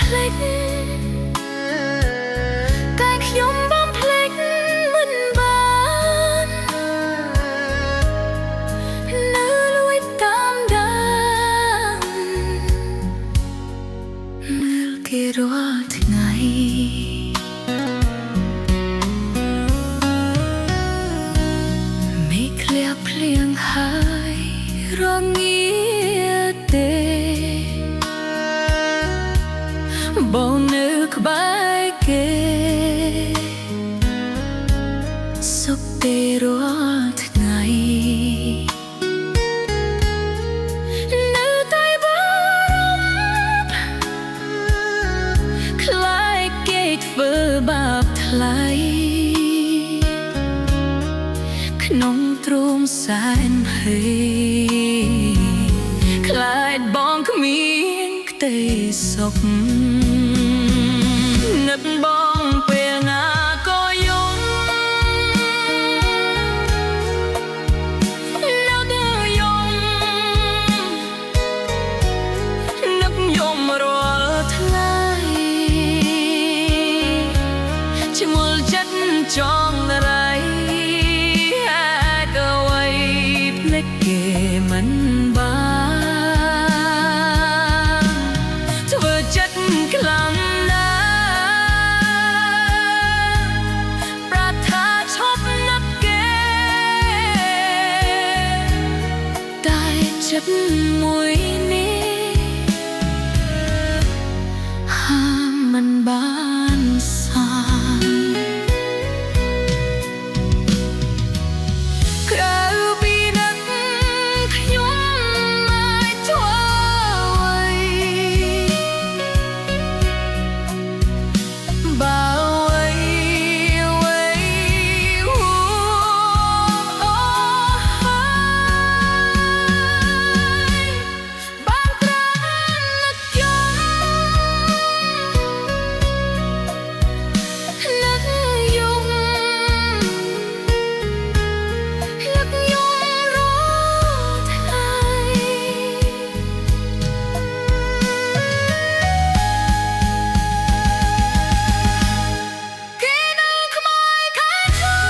ភ្លេចតែខ្ញុំបំភ្លេចមិនបាននៅលួចតាមដានមើលគេរាល់ថ្ងៃមេឃលាក់ភ្លៀងហើយរងាទេបងនៅក្បែរគេសុខទេរាល់ថ្ងៃនៅតែបារម្ភខ្លាចគេធ្វើបាបថ្លៃក្នុងទ្រូងសែនភ័យខ្លាចបងគ្មានក្តីសុខនឹកបងពេលណាក៏យំនៅតែយំនឹកយំរាល់ថ្ងៃឈ្មោះចិត្តចង់រៃហេតុអ្វីភ្លេចគេមិនបានធ្វើចិត្តខ្លាំងណាស់ប្រាថ្នាឈប់នឹកគេតែចិត្តមួយនេះហាមមិនបានសានក្រៅពីនឹកខ្ញុំអាចធ្វើអ្វីបើអ្វីអ្វីបានត្រានឹកយំនឹកយំនឹកយំរាល់ថ្ងៃគេនៅក្បែរខាងខ្ញុំ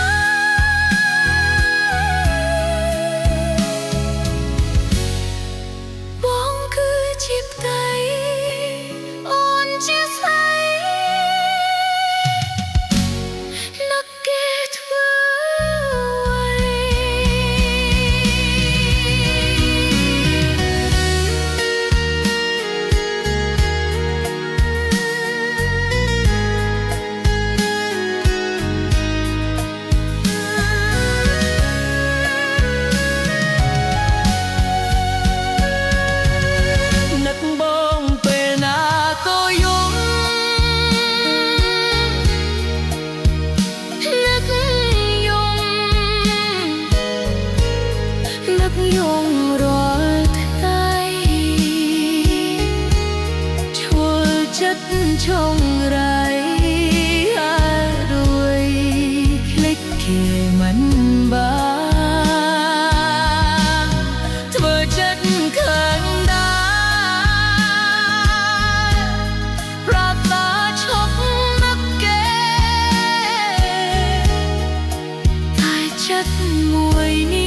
បងគឺជាផ្ទៃអូនជាស្អីនឹកគេធ្វើអ្វីនឹកបងពេលណាក៏យំនឹកយំនឹកយំរាល់ថ្ងៃឈួលចិត្តចង់រៃហើយរួយភ្លេចគេមិនបានធ្វើចិត្តខឹងដែរប្រាថ្នាឈប់នឹកគេតែចិត្តមួយនេះ